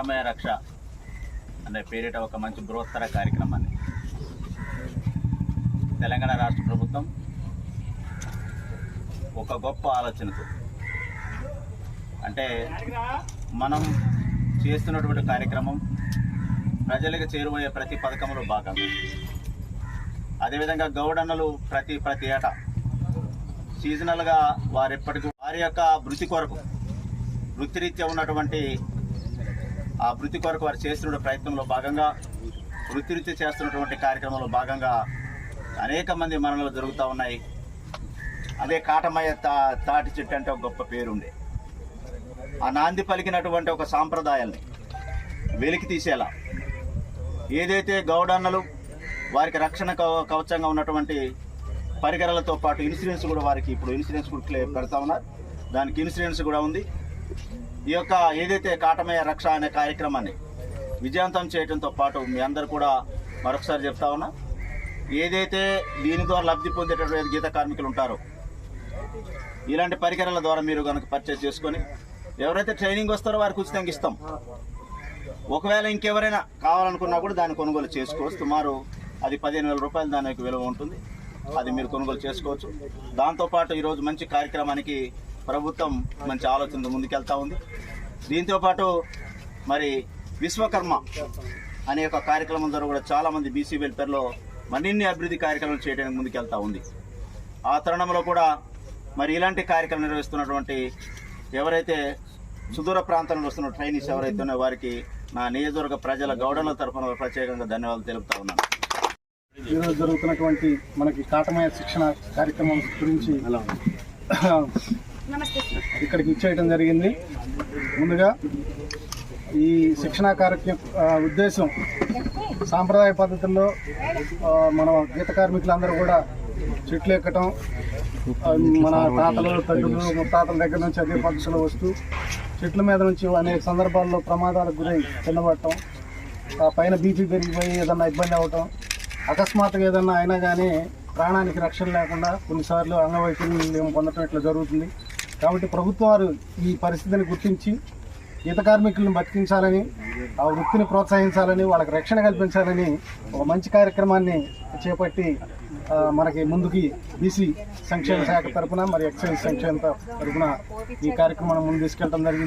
కాటమయ రక్ష అనే పేరిట ఒక మంచి బృహత్తర కార్యక్రమాన్ని తెలంగాణ రాష్ట్ర ప్రభుత్వం ఒక గొప్ప ఆలోచనతో, అంటే మనం చేస్తున్నటువంటి కార్యక్రమం ప్రజలకు చేరువయ్యే ప్రతి పథకంలో భాగంగా, అదేవిధంగా గౌడన్నలు ప్రతి ఏటా సీజనల్గా వారి యొక్క వృత్తిరీత్యా ఉన్నటువంటి ఆ వృత్తి కొరకు వారు చేస్తున్న ప్రయత్నంలో భాగంగా, వృత్తిరీత్యా చేస్తున్నటువంటి కార్యక్రమంలో భాగంగా అనేక మంది మరణాలు జరుగుతూ ఉన్నాయి. అదే కాటమయ్య తాటి చెట్టు అంటే ఒక గొప్ప పేరుండే, ఆ నాంది పలికినటువంటి ఒక సాంప్రదాయాల్ని వెలికి తీసేలా, ఏదైతే గౌడన్నలు వారికి రక్షణ కవచంగా ఉన్నటువంటి పరికరాలతో పాటు ఇన్సూరెన్స్ కూడా వారికి ఇప్పుడు ఇన్సూరెన్స్ కూడా పెడతా ఉన్నారు. దానికి ఇన్సూరెన్స్ కూడా ఉంది. ఈ యొక్క ఏదైతే కాటమయ్య రక్ష అనే కార్యక్రమాన్ని విజయవంతం చేయడంతో పాటు మీ అందరు కూడా మరొకసారి చెప్తా ఉన్నా, ఏదైతే దీని ద్వారా లబ్ధి పొందేటటువంటి గీత కార్మికులు ఉంటారో ఇలాంటి పరికరాల ద్వారా మీరు కనుక పర్చేజ్ చేసుకొని ఎవరైతే ట్రైనింగ్ వస్తారో వారికి ఉచితంగా ఇస్తాం. ఒకవేళ ఇంకెవరైనా కావాలనుకున్నా కూడా దాన్ని కొనుగోలు చేసుకోవచ్చు. సుమారు అది 15,000 రూపాయలు దానికి విలువ ఉంటుంది. అది మీరు కొనుగోలు చేసుకోవచ్చు. దాంతోపాటు ఈరోజు మంచి కార్యక్రమానికి ప్రభుత్వం మంచి ఆలోచనతో ముందుకెళ్తా ఉంది. దీంతోపాటు మరి విశ్వకర్మ అనే ఒక కార్యక్రమం ద్వారా కూడా చాలామంది బీసీ వెల్ఫేర్లో మరిన్ని అభివృద్ధి కార్యక్రమాలు చేయడానికి ముందుకెళ్తా ఉంది. ఆ తరుణంలో కూడా మరి ఇలాంటి కార్యక్రమం నిర్వహిస్తున్నటువంటి ఎవరైతే సుదూర ప్రాంతంలో వస్తున్న ట్రైనీస్ ఎవరైతే ఉన్నారో వారికి నా నియోజకవర్గ ప్రజల గౌడల తరఫున ప్రత్యేకంగా ధన్యవాదాలు తెలుపుతా ఉన్నాను. ఈరోజు జరుగుతున్నటువంటి మనకి కాటమయ్య శిక్షణ కార్యక్రమం గురించి ఇక్కడికి ఇచ్చేయడం జరిగింది. ముందుగా ఈ శిక్షణా కార్యక్రమం ఉద్దేశం సాంప్రదాయ పద్ధతుల్లో మన గీత కార్మికులందరూ కూడా చెట్లు ఎక్కటం, మన తాతలు తండ్రులు ముత్తాతల దగ్గర నుంచి అదే పద్ధతిలో వస్తూ చెట్ల మీద నుంచి అనేక సందర్భాల్లో ప్రమాదాలకు గురై కిందపడటం, పైన బీపీ పెరిగిపోయి ఏదన్నా ఇబ్బంది అవ్వటం, అకస్మాత్తుగా ఏదన్నా అయినా కానీ ప్రాణానికి రక్షణ లేకుండా కొన్నిసార్లు అంగవైకల్యం పొందటం ఇట్లా జరుగుతుంది. కాబట్టి ప్రభుత్వం వారు ఈ పరిస్థితిని గుర్తించి గీత కార్మికులను బతికించాలని, ఆ వృత్తిని ప్రోత్సహించాలని, వాళ్ళకి రక్షణ కల్పించాలని ఒక మంచి కార్యక్రమాన్ని చేపట్టి మనకి ముందుకి బీసీ సంక్షేమ శాఖ తరఫున మరి ఎక్సైజ్ సంక్షేమ తరఫున ఈ కార్యక్రమాన్ని ముందు తీసుకెళ్ళడం జరిగింది.